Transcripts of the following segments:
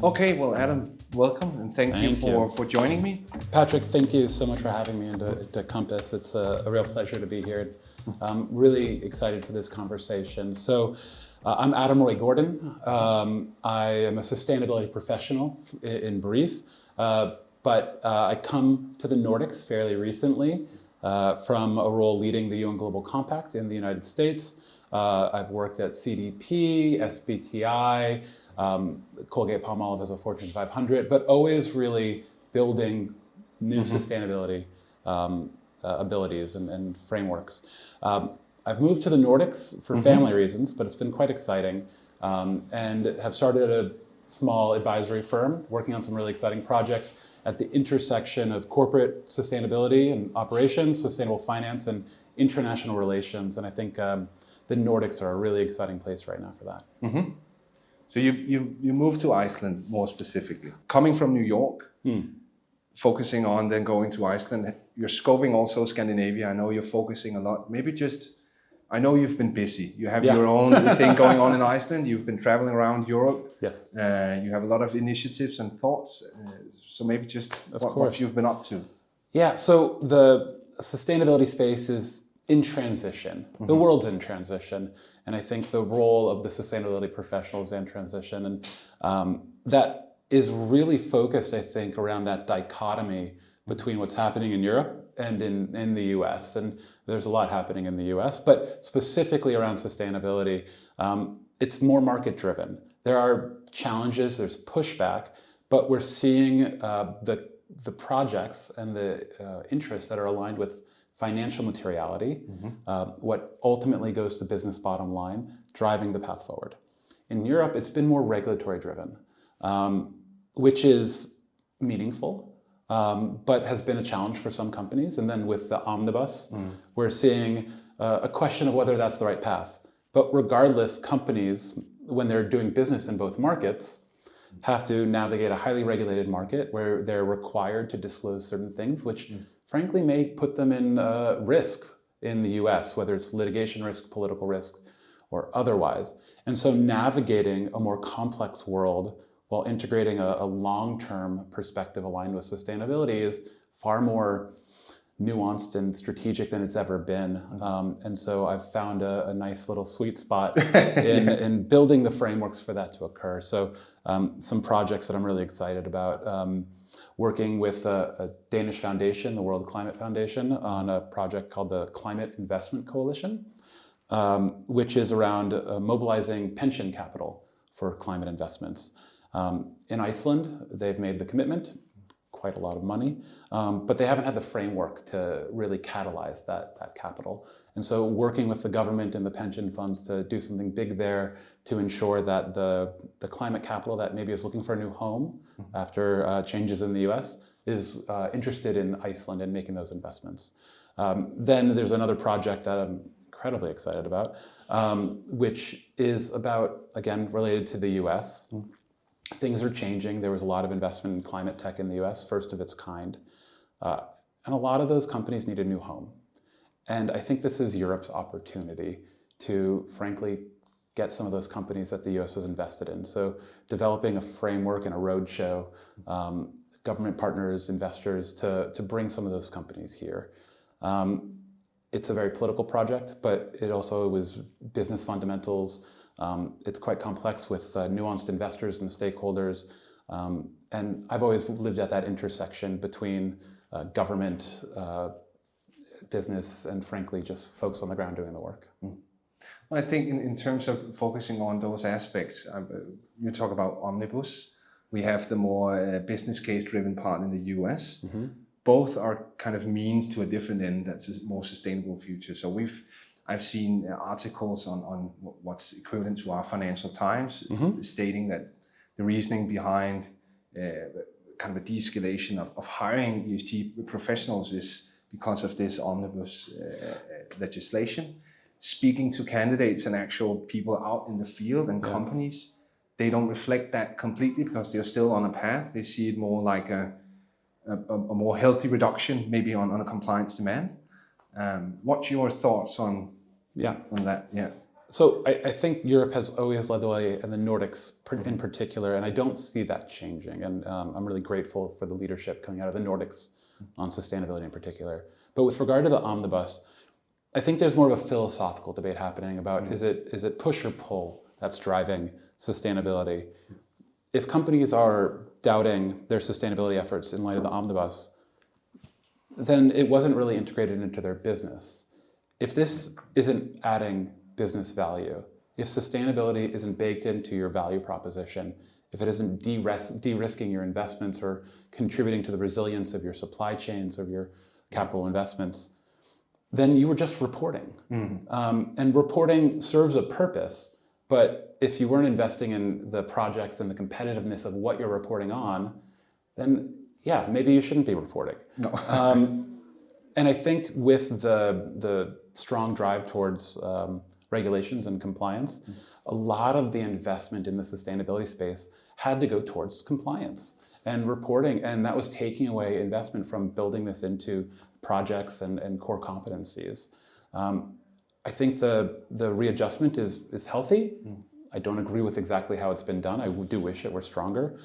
Okay, well, Adam, welcome and thank you for joining me. Patrick, thank you so much for having me into Compass. It's a real pleasure to be here. I'm really excited for this conversation. So, I'm Adam Roy Gordon. I am a sustainability professional in brief, but I come to the Nordics fairly recently from a role leading the UN Global Compact in the United States. I've worked at CDP, SBTI, Colgate-Palmolive as a Fortune 500, but always really building new sustainability abilities and frameworks. I've moved to the Nordics for family reasons, but it's been quite exciting, and have started a small advisory firm working on some really exciting projects at the intersection of corporate sustainability and operations, sustainable finance, and international relations. And I think the Nordics are a really exciting place right now for that. So you moved to Iceland more specifically. Coming from New York, focusing on then going to Iceland, you're scoping also Scandinavia. I know you're focusing a lot. Maybe just, I know you've been busy. You have your own thing going on in Iceland. You've been traveling around Europe. Yes. You have a lot of initiatives and thoughts. So maybe just what you've been up to. Yeah, so the sustainability space is in transition. The world's in transition. And I think the role of the sustainability professional is in transition. And that is really focused, I think, around that dichotomy between what's happening in Europe and in the US. And there's a lot happening in the US, but specifically around sustainability, it's more market driven. There are challenges, there's pushback, but we're seeing the projects and the interests that are aligned with financial materiality, what ultimately goes to business bottom line, driving the path forward. In Europe, it's been more regulatory driven, which is meaningful, but has been a challenge for some companies. And then with the omnibus, we're seeing a question of whether that's the right path. But regardless, companies, when they're doing business in both markets, have to navigate a highly regulated market where they're required to disclose certain things, which frankly may put them in risk in the US, whether it's litigation risk, political risk, or otherwise. And so navigating a more complex world while integrating a long-term perspective aligned with sustainability is far more nuanced and strategic than it's ever been. And so I've found a nice little sweet spot in building the frameworks for that to occur. So some projects that I'm really excited about, working with a Danish foundation, the World Climate Foundation, on a project called the Climate Investment Coalition, which is around mobilizing pension capital for climate investments. In Iceland, they've made the commitment, quite a lot of money, but they haven't had the framework to really catalyze that capital. And so working with the government and the pension funds to do something big there to ensure that the climate capital that maybe is looking for a new home after changes in the US is interested in Iceland and making those investments. Then there's another project that I'm incredibly excited about, which is about, again, related to the US. Things are changing. There was a lot of investment in climate tech in the US, first of its kind. And a lot of those companies need a new home. And I think this is Europe's opportunity to, frankly, get some of those companies that the US has invested in. So developing a framework and a roadshow, government partners, investors, to bring some of those companies here. It's a very political project, but it also was business fundamentals. It's quite complex with nuanced investors and stakeholders. And I've always lived at that intersection between government, business, and frankly, just folks on the ground doing the work. Well, I think in terms of focusing on those aspects, you talk about Omnibus. We have the more business case driven part in the US. Both are kind of means to a different end, that's a more sustainable future. So I've seen articles on what's equivalent to our Financial Times stating that the reasoning behind kind of a de-escalation of hiring ESG professionals is because of this omnibus legislation. Speaking to candidates and actual people out in the field and companies, they don't reflect that completely because they're still on a path. They see it more like a more healthy reduction, maybe on a compliance demand. What's your thoughts on that? Yeah. So I think Europe has always led the way, and the Nordics in particular, and I don't see that changing. And I'm really grateful for the leadership coming out of the Nordics on sustainability in particular. But with regard to the omnibus, I think there's more of a philosophical debate happening about is it push or pull that's driving sustainability. If companies are doubting their sustainability efforts in light of the omnibus, then it wasn't really integrated into their business. If this isn't adding business value, if sustainability isn't baked into your value proposition, if it isn't de-risking your investments or contributing to the resilience of your supply chains, of your capital investments, then you were just reporting. And reporting serves a purpose, but if you weren't investing in the projects and the competitiveness of what you're reporting on, then yeah, maybe you shouldn't be reporting. No. And I think with the strong drive towards regulations and compliance, a lot of the investment in the sustainability space had to go towards compliance and reporting, and that was taking away investment from building this into projects and core competencies. I think the readjustment is healthy. I don't agree with exactly how it's been done. I do wish it were stronger.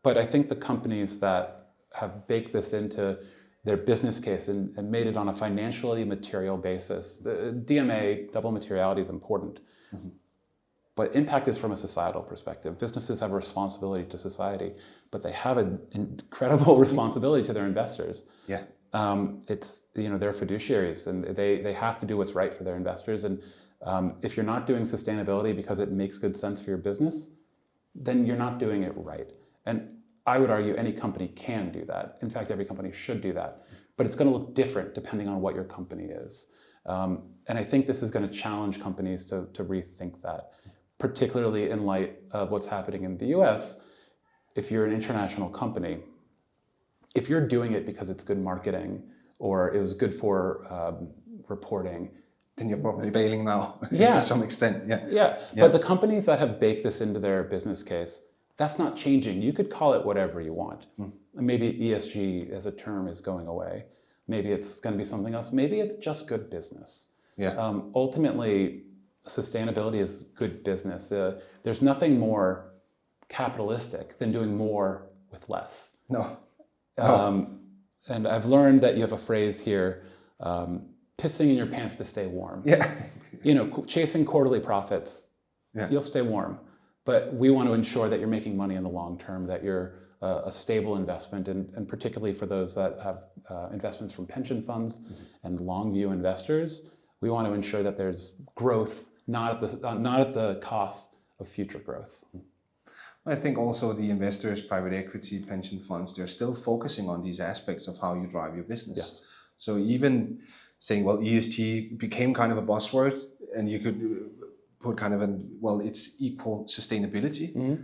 But I think the companies that have baked this into their business case and made it on a financially material basis, the DMA, double materiality, is important. But impact is from a societal perspective. Businesses have a responsibility to society, but they have an incredible responsibility to their investors. Yeah. It's, they're fiduciaries, and they have to do what's right for their investors. And if you're not doing sustainability because it makes good sense for your business, then you're not doing it right. And I would argue any company can do that. In fact, every company should do that. But it's going to look different depending on what your company is. And I think this is going to challenge companies to rethink that, particularly in light of what's happening in the US. If you're an international company, if you're doing it because it's good marketing or it was good for reporting, then you're probably bailing now Yeah. to some extent. Yeah. But the companies that have baked this into their business case, that's not changing. You could call it whatever you want. Maybe ESG as a term is going away. Maybe it's going to be something else. Maybe it's just good business. Ultimately, sustainability is good business. There's nothing more capitalistic than doing more with less. No. And I've learned that you have a phrase here, pissing in your pants to stay warm. Yeah. Chasing quarterly profits, you'll stay warm. But we want to ensure that you're making money in the long term, that you're a stable investment, and particularly for those that have investments from pension funds and long view investors, we want to ensure that there's growth, not at the cost of future growth. I think also the investors, private equity, pension funds, they're still focusing on these aspects of how you drive your business. Yes. So even saying, well, ESG became kind of a buzzword, and you could put kind of it's equal sustainability.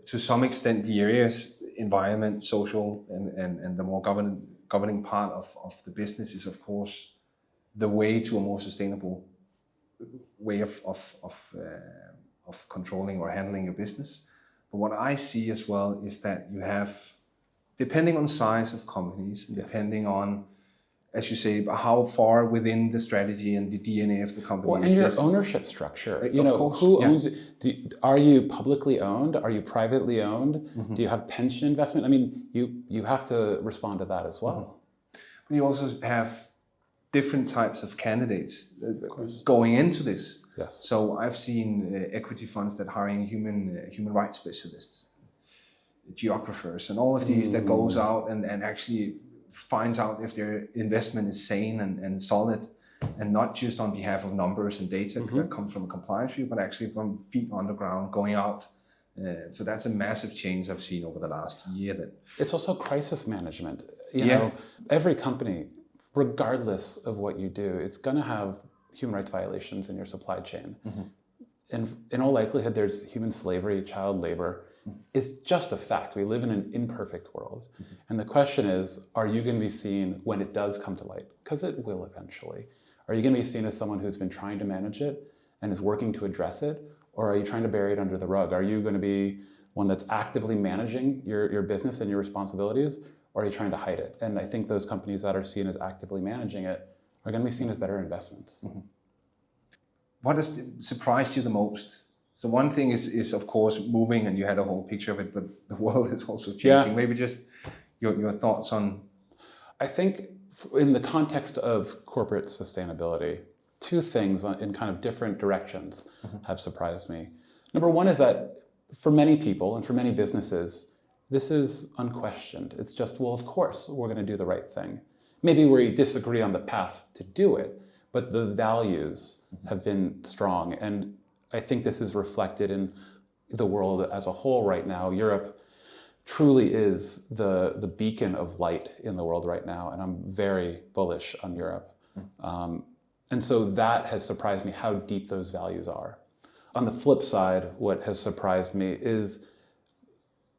To some extent, the areas, environment, social, and the more governing part of the business is, of course, the way to a more sustainable way of controlling or handling your business. But what I see as well is that you have, depending on size of companies, and depending on, as you say, how far within the strategy and the DNA of the company is and this. your ownership structure. Of course, who owns it? Are you publicly owned? Are you privately owned? Do you have pension investment? I mean, you have to respond to that as well. But you also have different types of candidates going into this. Yes. So I've seen equity funds that hiring human rights specialists, geographers, and all of these that goes out and actually finds out if their investment is sane and solid, and not just on behalf of numbers and data that comes from a compliance view, but actually from feet on the ground going out. So that's a massive change I've seen over the last year. It's also crisis management. Every company, regardless of what you do, it's going to have human rights violations in your supply chain. And in all likelihood, there's human slavery, child labor. It's just a fact. We live in an imperfect world. And the question is, are you going to be seen when it does come to light? Because it will eventually. Are you going to be seen as someone who's been trying to manage it and is working to address it? Or are you trying to bury it under the rug? Are you going to be one that's actively managing your business and your responsibilities? Or are you trying to hide it? And I think those companies that are seen as actively managing it are going to be seen as better investments. what has surprised you the most? So one thing is of course moving, and you had a whole picture of it, but the world is also changing. Yeah. Maybe just your thoughts on. I think in the context of corporate sustainability, two things in kind of different directions have surprised me. Number one is that for many people and for many businesses, this is unquestioned. It's just, well, of course, we're going to do the right thing. Maybe we disagree on the path to do it, but the values have been strong. And I think this is reflected in the world as a whole right now. Europe truly is the beacon of light in the world right now, and I'm very bullish on Europe. And so that has surprised me how deep those values are. On the flip side, what has surprised me is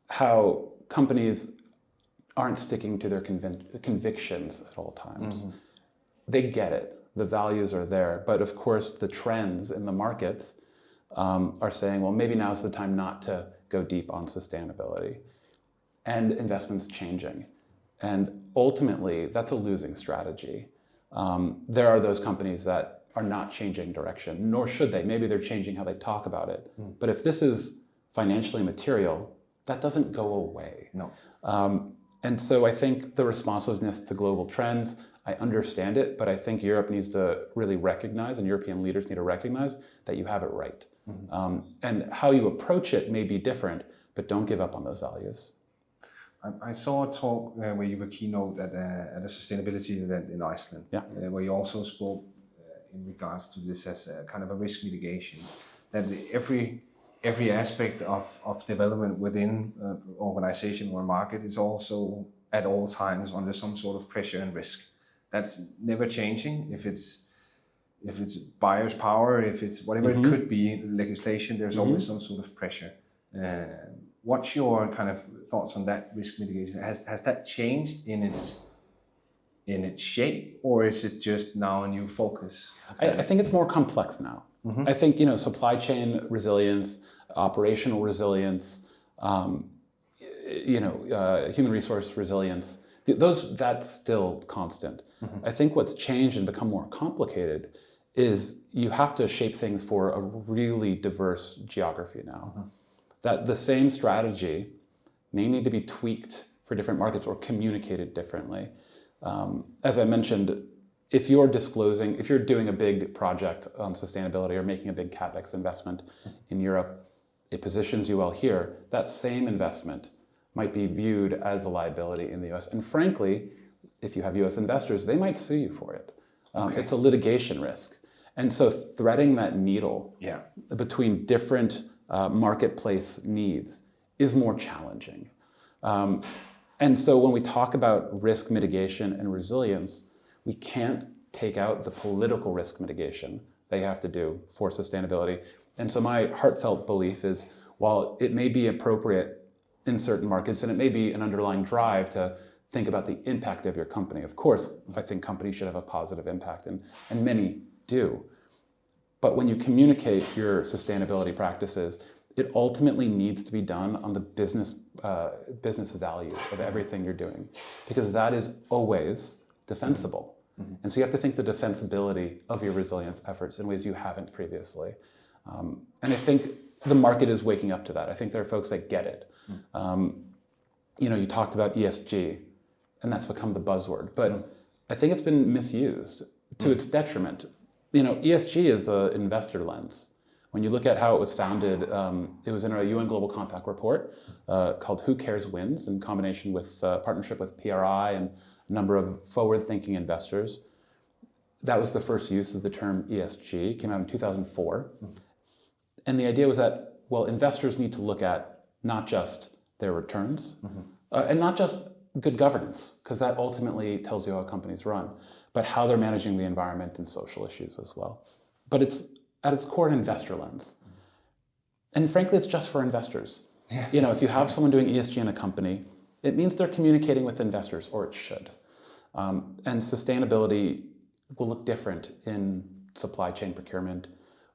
how companies aren't sticking to their convictions at all times. They get it, the values are there, but of course the trends in the markets are saying, well, maybe now's the time not to go deep on sustainability. And investments changing. And ultimately, that's a losing strategy. There are those companies that are not changing direction, nor should they. Maybe they're changing how they talk about it. But if this is financially material, that doesn't go away. No. And so I think the responsiveness to global trends, I understand it, but I think Europe needs to really recognize, and European leaders need to recognize that you have it right. And how you approach it may be different, but don't give up on those values. I saw a talk where you were keynote at a sustainability event in Iceland, where you also spoke in regards to this as a kind of a risk mitigation, that every aspect of development within an organization or a market is also at all times under some sort of pressure and risk. That's never changing. If it's buyer's power, if it's whatever it could be, legislation, there's always some sort of pressure. What's your kind of thoughts on that risk mitigation? Has that changed in its shape, or is it just now a new focus? I think it's more complex now. I think supply chain resilience, operational resilience, human resource resilience. That's still constant. I think what's changed and become more complicated is you have to shape things for a really diverse geography now. That the same strategy may need to be tweaked for different markets or communicated differently. As I mentioned, if you're doing a big project on sustainability or making a big CapEx investment in Europe, it positions you well here. That same investment might be viewed as a liability in the US. And frankly, if you have US investors, they might sue you for it. It's a litigation risk. And so threading that needle between different marketplace needs is more challenging. And so when we talk about risk mitigation and resilience, we can't take out the political risk mitigation they have to do for sustainability. And so my heartfelt belief is, while it may be appropriate in certain markets, and it may be an underlying drive to think about the impact of your company. Of course, I think companies should have a positive impact, and many do. But when you communicate your sustainability practices, it ultimately needs to be done on the business value of everything you're doing, because that is always defensible. And so you have to think the defensibility of your resilience efforts in ways you haven't previously. And I think the market is waking up to that. I think there are folks that get it. You talked about ESG, and that's become the buzzword, but I think it's been misused to its detriment. ESG is an investor lens. When you look at how it was founded, it was in a UN Global Compact report called Who Cares Wins, in combination with partnership with PRI and a number of forward-thinking investors. That was the first use of the term ESG. It came out in 2004. And the idea was that, well, investors need to look at not just their returns and not just good governance, because that ultimately tells you how companies run, but how they're managing the environment and social issues as well. But it's at its core an investor lens. And frankly, it's just for investors. If you have someone doing ESG in a company, it means they're communicating with investors, or it should. And sustainability will look different in supply chain procurement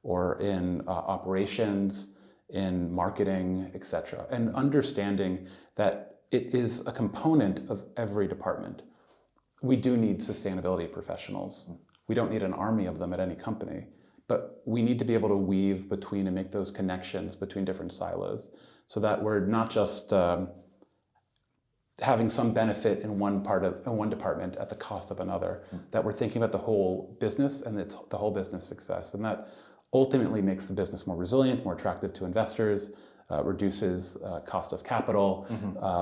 or in operations, in marketing, etc. And understanding that it is a component of every department. We do need sustainability professionals. We don't need an army of them at any company, but we need to be able to weave between and make those connections between different silos so that we're not just having some benefit in one department at the cost of another, that we're thinking about the whole business and the whole business success. And that ultimately makes the business more resilient, more attractive to investors, reduces cost of capital,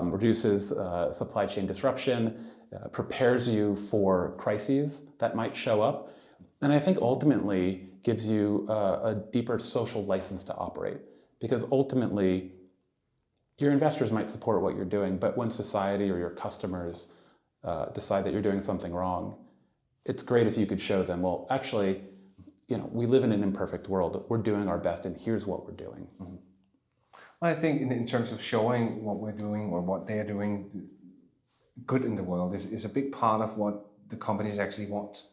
reduces supply chain disruption, prepares you for crises that might show up. And I think ultimately gives you a deeper social license to operate, because ultimately your investors might support what you're doing, but when society or your customers decide that you're doing something wrong, it's great if you could show them, well, actually, we live in an imperfect world. We're doing our best, and here's what we're doing. I think in terms of showing what we're doing or what they're doing good in the world is a big part of what the companies actually want.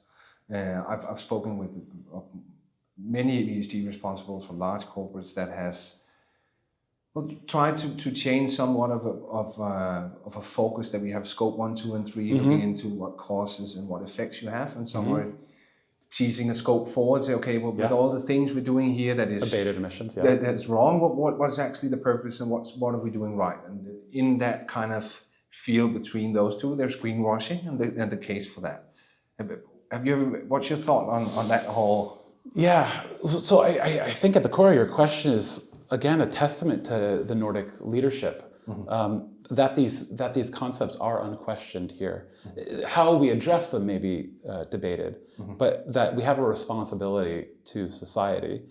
I've spoken with many ESG responsibles from large corporates that has tried to change somewhat of a focus that we have scope 1, 2, and 3, looking into what causes and what effects you have, and some are teasing a scope 4 and say, okay, well, with all the things we're doing here that is abated emissions, that's wrong, what's actually the purpose and what are we doing right? And in that kind of field between those two, there's greenwashing and the case for that. Have you ever? What's your thought on that whole? Yeah, so I think at the core of your question is, again, a testament to the Nordic leadership, that these concepts are unquestioned here. How we address them may be debated, but that we have a responsibility to society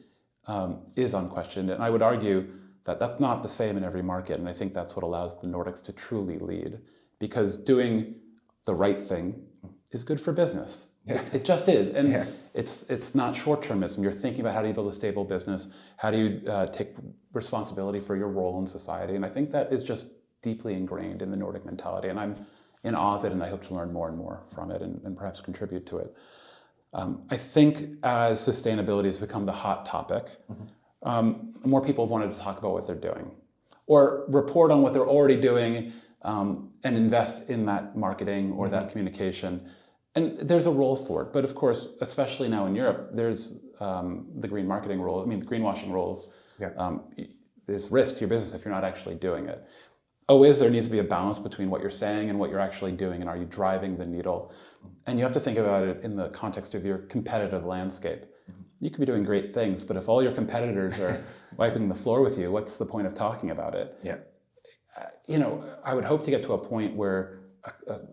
is unquestioned. And I would argue that that's not the same in every market, and I think that's what allows the Nordics to truly lead, because doing the right thing is good for business. Yeah. It just is, and it's not short-termism. You're thinking about how do you build a stable business, how do you take responsibility for your role in society, and I think that is just deeply ingrained in the Nordic mentality, and I'm in awe of it, and I hope to learn more and more from it and perhaps contribute to it. I think as sustainability has become the hot topic, more people have wanted to talk about what they're doing, or report on what they're already doing, and invest in that marketing or that communication. And there's a role for it, but of course, especially now in Europe, there's the green marketing role. I mean, the greenwashing roles. There's risk to your business if you're not actually doing it. Always there needs to be a balance between what you're saying and what you're actually doing, and are you driving the needle? And you have to think about it in the context of your competitive landscape. You could be doing great things, but if all your competitors are wiping the floor with you, what's the point of talking about it? I would hope to get to a point where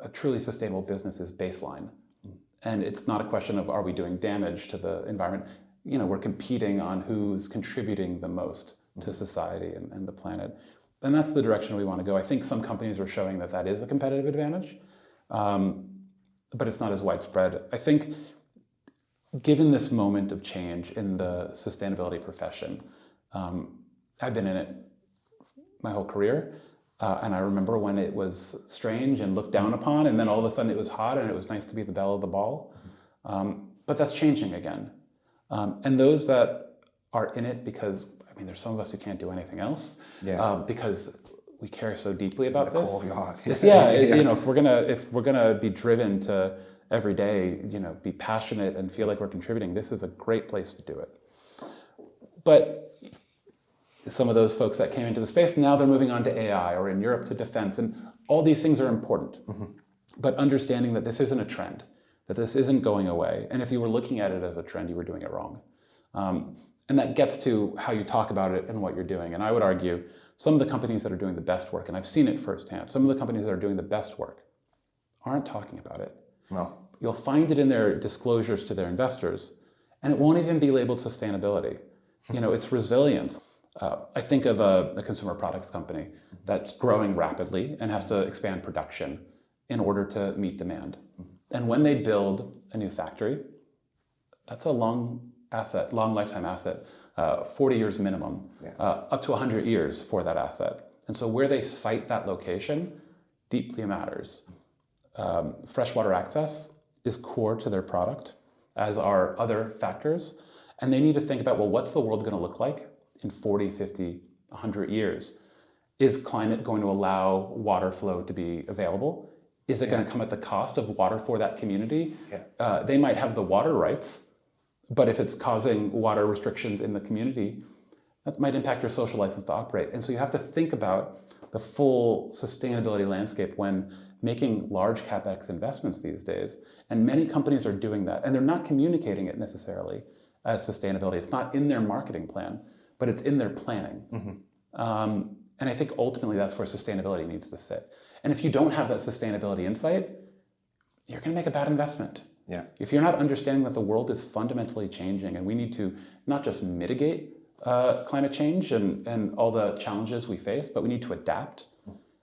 a truly sustainable business is baseline. And it's not a question of are we doing damage to the environment. We're competing on who's contributing the most to society and the planet. And that's the direction we want to go. I think some companies are showing that is a competitive advantage, but it's not as widespread. I think given this moment of change in the sustainability profession, I've been in it my whole career. And I remember when it was strange and looked down upon, and then all of a sudden it was hot and it was nice to be the belle of the ball. But that's changing again. And those that are in it because, there's some of us who can't do anything else, because we care so deeply about this. If we're gonna be driven to every day, be passionate and feel like we're contributing, this is a great place to do it. But some of those folks that came into the space, now they're moving on to AI, or in Europe to defense, and all these things are important. But understanding that this isn't a trend, that this isn't going away, and if you were looking at it as a trend, you were doing it wrong. And that gets to how you talk about it and what you're doing. And I would argue some of the companies that are doing the best work, and I've seen it firsthand, some of the companies that are doing the best work aren't talking about it. No. You'll find it in their disclosures to their investors, and it won't even be labeled sustainability. It's resilience. I think of a consumer products company that's growing rapidly and has to expand production in order to meet demand. And when they build a new factory, that's a long lifetime asset, 40 years minimum, up to 100 years for that asset. And so where they site that location deeply matters. Freshwater access is core to their product, as are other factors. And they need to think about, well, what's the world going to look like in 40, 50, 100 years? Is climate going to allow water flow to be available? Is it going to come at the cost of water for that community? They might have the water rights, But if it's causing water restrictions in the community, that might impact your social license to operate. And so you have to think about the full sustainability landscape when making large CapEx investments these days. And many companies are doing that. And they're not communicating it necessarily as sustainability. It's not in their marketing plan, but it's in their planning. And I think ultimately that's where sustainability needs to sit. And if you don't have that sustainability insight, you're going to make a bad investment. Yeah. If you're not understanding that the world is fundamentally changing and we need to not just mitigate climate change and all the challenges we face, but we need to adapt.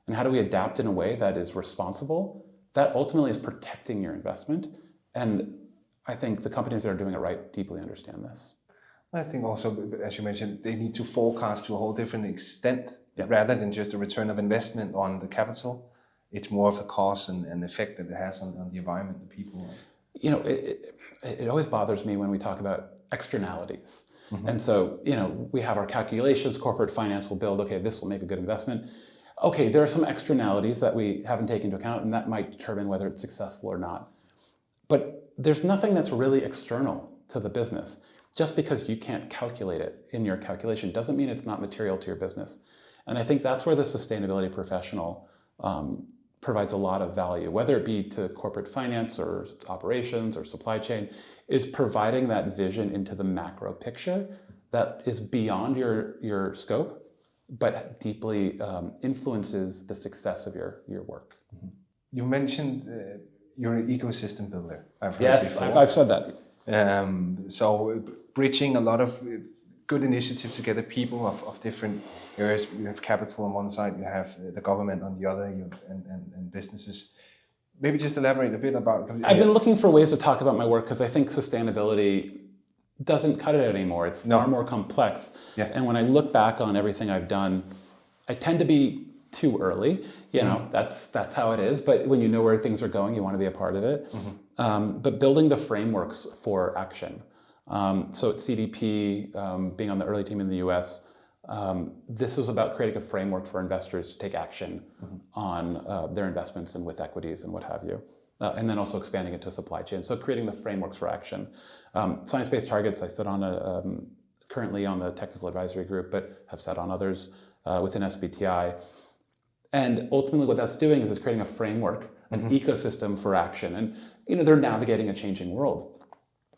And how do we adapt in a way that is responsible? That ultimately is protecting your investment. And I think the companies that are doing it right deeply understand this. I think also, as you mentioned, they need to forecast to a whole different extent rather than just a return of investment on the capital. It's more of the cost and effect that it has on the environment, the people. You know, it always bothers me when we talk about externalities. And so, you know, we have our calculations, corporate finance will build, okay, this will make a good investment. Okay, there are some externalities that we haven't taken into account, and that might determine whether it's successful or not. But there's nothing that's really external to the business. Just because you can't calculate it in your calculation doesn't mean it's not material to your business. And I think that's where the sustainability professional provides a lot of value, whether it be to corporate finance or operations or supply chain, is providing that vision into the macro picture that is beyond your scope, but deeply influences the success of your work. You mentioned you're an ecosystem builder. Yes, I've said that. So bridging a lot of good initiatives together, people of different areas. You have capital on one side, you have the government on the other, and businesses. Maybe just elaborate a bit about... I've been looking for ways to talk about my work because I think sustainability doesn't cut it anymore. It's far more complex. Yeah. And when I look back on everything I've done, I tend to be too early. You know, that's how it is. But when you know where things are going, you want to be a part of it. But building the frameworks for action. So at CDP, being on the early team in the US, this was about creating a framework for investors to take action on their investments and with equities and what have you. And then also expanding it to supply chain. So creating the frameworks for action. Science-based targets, I sit on currently on the technical advisory group, but have sat on others within SBTI. And ultimately what that's doing is it's creating a framework, an ecosystem for action. And you know, they're navigating a changing world.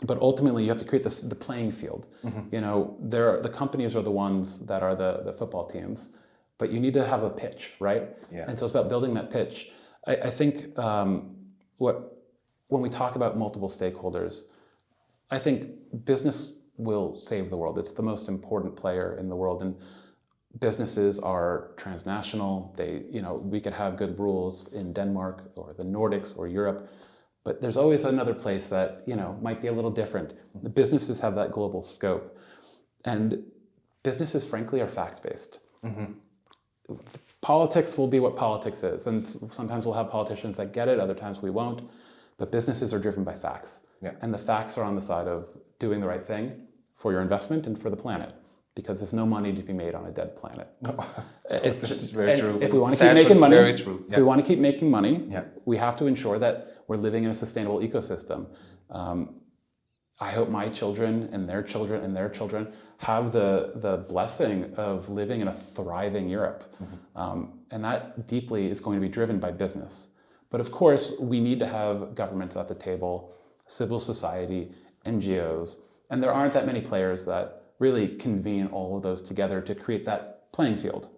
But ultimately, you have to create the playing field. You know, the companies are the ones that are the football teams, but you need to have a pitch, right? Yeah. And so it's about building that pitch. I think when we talk about multiple stakeholders, I think business will save the world. It's the most important player in the world, and businesses are transnational. We could have good rules in Denmark or the Nordics or Europe. But there's always another place that, you know, might be a little different. The businesses have that global scope. And businesses, frankly, are fact-based. Politics will be what politics is. And sometimes we'll have politicians that get it, other times we won't. But businesses are driven by facts. Yeah. And the facts are on the side of doing the right thing for your investment and for the planet. Because there's no money to be made on a dead planet. No. It's just very true. If we want to keep making money, if we want to keep making money, we have to ensure that we're living in a sustainable ecosystem. I hope my children and their children and their children have the blessing of living in a thriving Europe. And that deeply is going to be driven by business. But of course, we need to have governments at the table, civil society, NGOs, and there aren't that many players that really convene all of those together to create that playing field.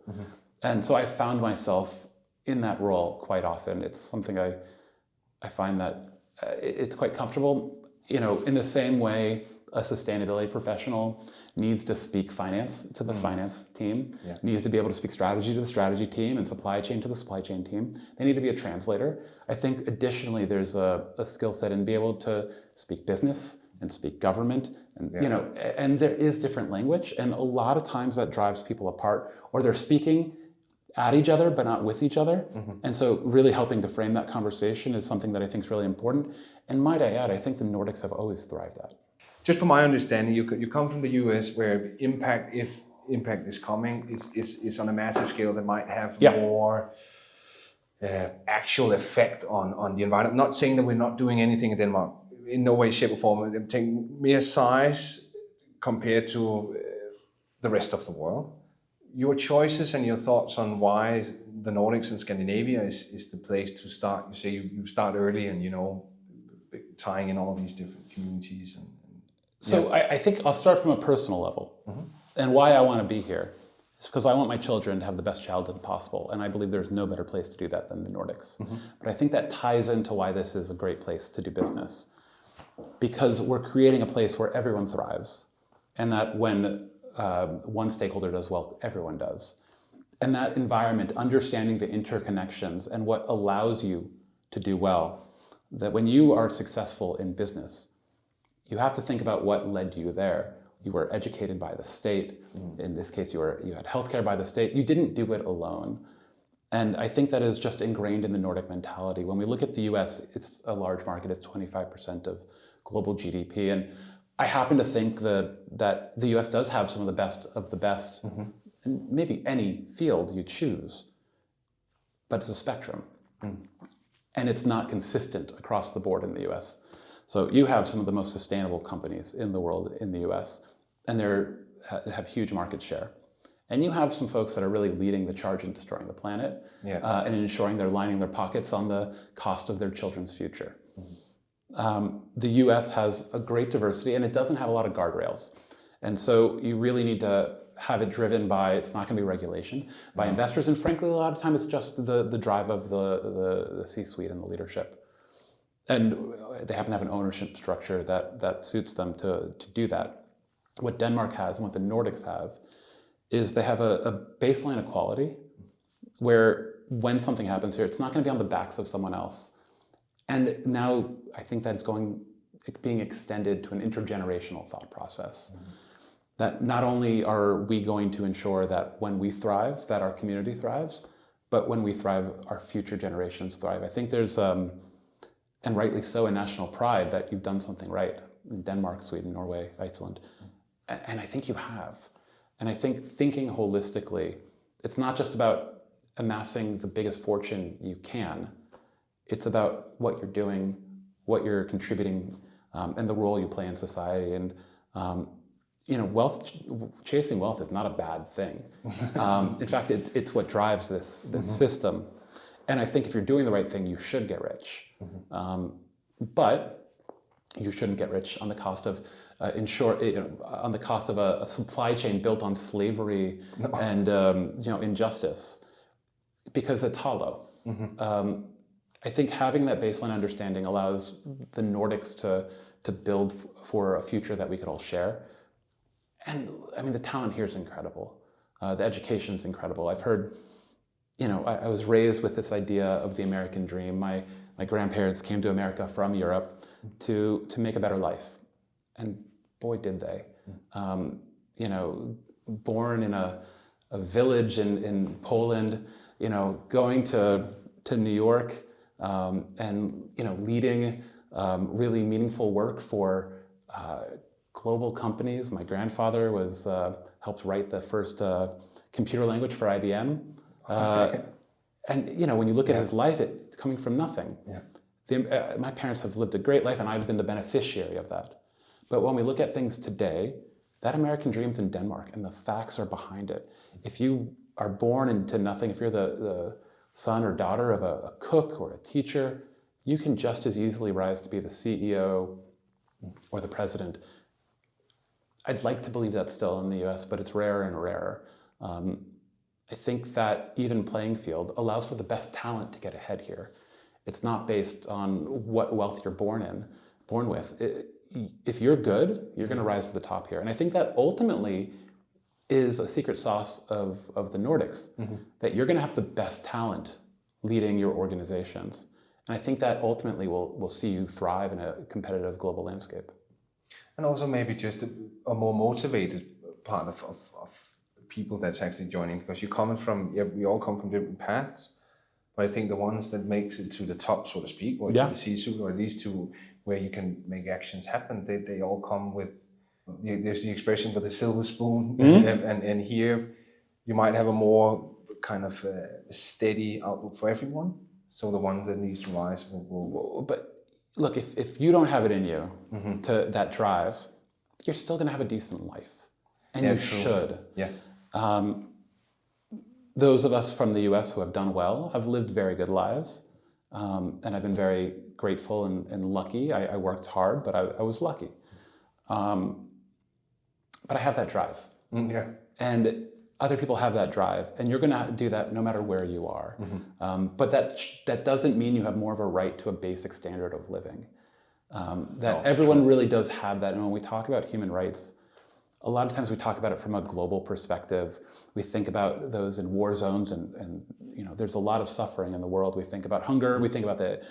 And so I found myself in that role quite often. It's something I find that it's quite comfortable. You know, in the same way a sustainability professional needs to speak finance to the finance team, needs to be able to speak strategy to the strategy team and supply chain to the supply chain team. They need to be a translator. I think additionally there's a skill set in being able to speak business and speak government, and you know, and there is different language, and a lot of times that drives people apart, or they're speaking at each other but not with each other. And so really helping to frame that conversation is something that I think is really important. And might I add, I think the Nordics have always thrived at. Just from my understanding, you come from the US where impact, if impact is coming, is on a massive scale that might have more actual effect on the environment. I'm not saying that we're not doing anything in Denmark in no way, shape, or form take mere size compared to the rest of the world. Your choices and your thoughts on why the Nordics and Scandinavia is the place to start. You say you start early and, tying in all these different communities. So I think I'll start from a personal level. And why I want to be here is because I want my children to have the best childhood possible. And I believe there's no better place to do that than the Nordics. But I think that ties into why this is a great place to do business. Because we're creating a place where everyone thrives. And that when one stakeholder does well, everyone does. And that environment, understanding the interconnections and what allows you to do well, that when you are successful in business, you have to think about what led you there. You were educated by the state. In this case, you had healthcare by the state. You didn't do it alone. And I think that is just ingrained in the Nordic mentality. When we look at the US, it's a large market. It's 25% of global GDP. And I happen to think that the US does have some of the best in maybe any field you choose, but it's a spectrum. And it's not consistent across the board in the US. So you have some of the most sustainable companies in the world in the US, and they have huge market share. And you have some folks that are really leading the charge in destroying the planet and ensuring they're lining their pockets on the cost of their children's future. The US has a great diversity, and it doesn't have a lot of guardrails. And so you really need to have it driven by, it's not going to be regulation, by investors. And frankly, a lot of time it's just the drive of the C-suite and the leadership. And they happen to have an ownership structure that suits them to do that. What Denmark has and what the Nordics have is they have a baseline equality where when something happens here, it's not going to be on the backs of someone else. And now I think that it's being extended to an intergenerational thought process. That not only are we going to ensure that when we thrive, that our community thrives, but when we thrive, our future generations thrive. I think there's, and rightly so, a national pride that you've done something right in Denmark, Sweden, Norway, Iceland. And I think you have. And I think thinking holistically, it's not just about amassing the biggest fortune you can. It's about what you're doing, what you're contributing, and the role you play in society. And chasing wealth is not a bad thing. In fact, it's what drives this system. And I think if you're doing the right thing, you should get rich. But you shouldn't get rich on the cost of a supply chain built on slavery and injustice, because it's hollow. I think having that baseline understanding allows the Nordics to build for a future that we could all share. And I mean, the talent here is incredible. The education is incredible. I've heard, I was raised with this idea of the American dream. My grandparents came to America from Europe to make a better life. And boy, did they. Born in a village in Poland, going to New York, and leading really meaningful work for global companies. My grandfather helped write the first computer language for IBM. And when you look at his life, it's coming from nothing. My parents have lived a great life, and I've been the beneficiary of that. But when we look at things today, that American dream's in Denmark, and the facts are behind it. If you are born into nothing, if you're the son or daughter of a cook or a teacher, you can just as easily rise to be the CEO or the president. I'd like to believe that's still in the US, but it's rarer and rarer. I think that even playing field allows for the best talent to get ahead here. It's not based on what wealth you're born with. If you're good, you're going to rise to the top here. And I think that ultimately is a secret sauce of the Nordics, that you're going to have the best talent leading your organizations. And I think that ultimately will see you thrive in a competitive global landscape. And also maybe just a more motivated part of people that's actually joining, because we all come from different paths, but I think the ones that makes it to the top, so to speak, or to the C-suite, or at least to where you can make actions happen, they all come with, there's the expression for the silver spoon, and here you might have a more kind of steady outlook for everyone. So the one that needs to rise will. But look, if you don't have it in you to that drive, you're still going to have a decent life, and you should. Yeah. Those of us from the U.S. who have done well have lived very good lives, and I've been very grateful and lucky. I worked hard, but I was lucky. But I have that drive. Yeah. And other people have that drive, and you're going to do that no matter where you are. But that doesn't mean you have more of a right to a basic standard of living. Everyone really does have that. And when we talk about human rights, a lot of times we talk about it from a global perspective. We think about those in war zones, and there's a lot of suffering in the world. We think about hunger. We think about the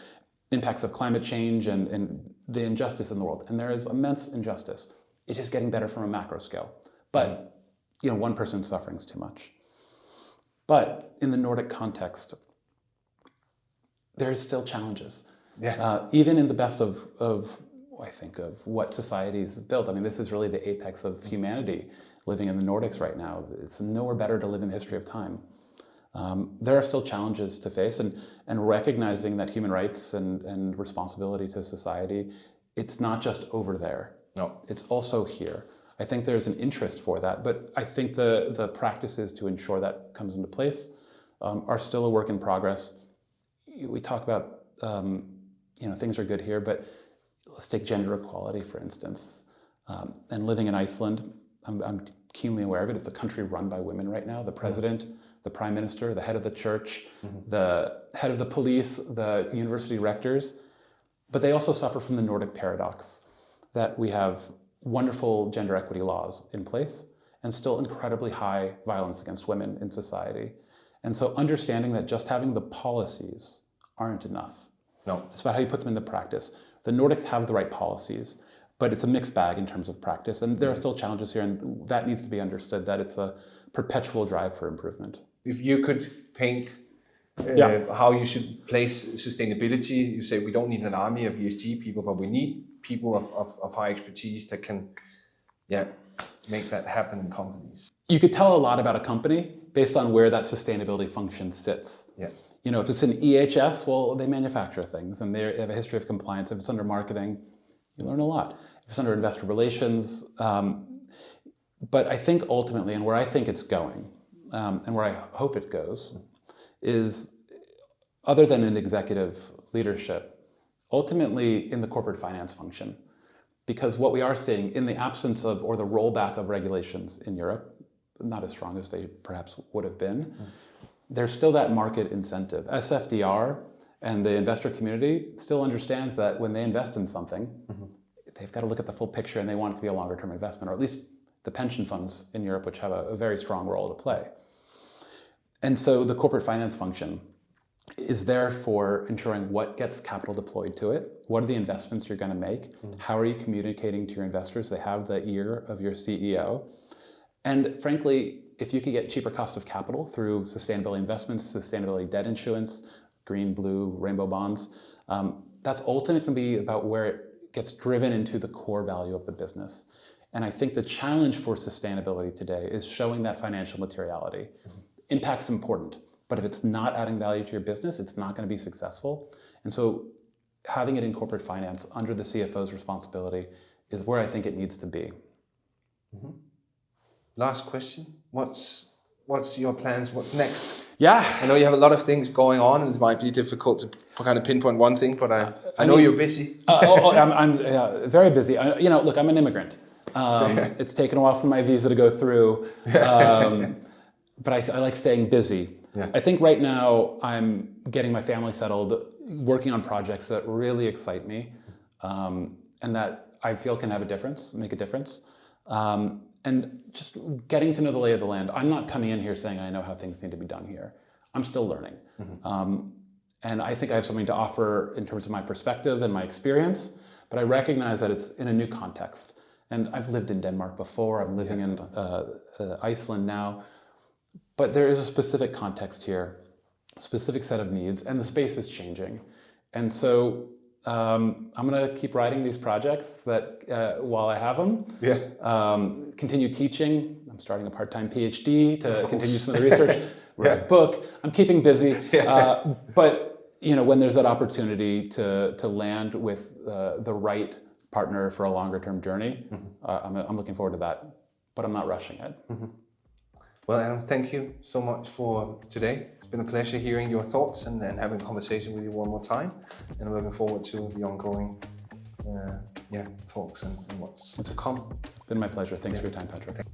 impacts of climate change and the injustice in the world. And there is immense injustice. It is getting better from a macro scale. But one person's suffering is too much. But in the Nordic context, there's still challenges. Yeah. Even in the best of what society's built. I mean, this is really the apex of humanity living in the Nordics right now. It's nowhere better to live in the history of time. There are still challenges to face, and recognizing that human rights and responsibility to society, it's not just over there. No. It's also here. I think there's an interest for that, but I think the practices to ensure that comes into place are still a work in progress. We talk about, things are good here, but let's take gender equality, for instance. And living in Iceland, I'm keenly aware of it. It's a country run by women right now. The president, the prime minister, the head of the church, the head of the police, the university rectors. But they also suffer from the Nordic paradox that we have wonderful gender equity laws in place and still incredibly high violence against women in society. And so understanding that just having the policies aren't enough. No. It's about how you put them into practice. The Nordics have the right policies, but it's a mixed bag in terms of practice. And there are still challenges here, and that needs to be understood, that it's a perpetual drive for improvement. If you could paint how you should place sustainability, you say we don't need an army of ESG people, but we need people of high expertise that can make that happen in companies. You could tell a lot about a company based on where that sustainability function sits. Yeah. If it's an EHS, well, they manufacture things and they have a history of compliance. If it's under marketing, you learn a lot. If it's under investor relations, but I think ultimately, and where I think it's going, and where I hope it goes, is other than in executive leadership, ultimately in the corporate finance function. Because what we are seeing in the absence of, or the rollback of regulations in Europe, not as strong as they perhaps would have been, there's still that market incentive. SFDR and the investor community still understands that when they invest in something, they've got to look at the full picture and they want it to be a longer term investment, or at least the pension funds in Europe, which have a very strong role to play. And so the corporate finance function is there for ensuring what gets capital deployed to it, what are the investments you're going to make, how are you communicating to your investors, they have the ear of your CEO. And frankly, if you could get cheaper cost of capital through sustainability investments, sustainability debt issuance, green, blue, rainbow bonds, that's ultimately going to be about where it gets driven into the core value of the business. And I think the challenge for sustainability today is showing that financial materiality. Impact's important, but if it's not adding value to your business, it's not going to be successful. And so having it in corporate finance under the CFO's responsibility is where I think it needs to be. Last question. What's your plans? What's next? Yeah. I know you have a lot of things going on, and it might be difficult to kind of pinpoint one thing, but I know you're busy. I'm very busy. Look, I'm an immigrant. It's taken a while for my visa to go through, but I like staying busy. Yeah. I think right now I'm getting my family settled, working on projects that really excite me, and that I feel can have make a difference. And just getting to know the lay of the land. I'm not coming in here saying I know how things need to be done here. I'm still learning. And I think I have something to offer in terms of my perspective and my experience, but I recognize that it's in a new context. And I've lived in Denmark before, I'm living in Iceland now, but there is a specific context here, a specific set of needs, and the space is changing. And so I'm going to keep writing these projects that while I have them, continue teaching. I'm starting a part-time PhD to continue some of the research, write a book. I'm keeping busy, but when there's that opportunity to land with the right partner for a longer term journey, I'm looking forward to that, but I'm not rushing it. Well, Adam, thank you so much for today. It's been a pleasure hearing your thoughts and having a conversation with you one more time. And I'm looking forward to the ongoing talks and what's to come. It's been my pleasure. Thanks for your time, Patrick.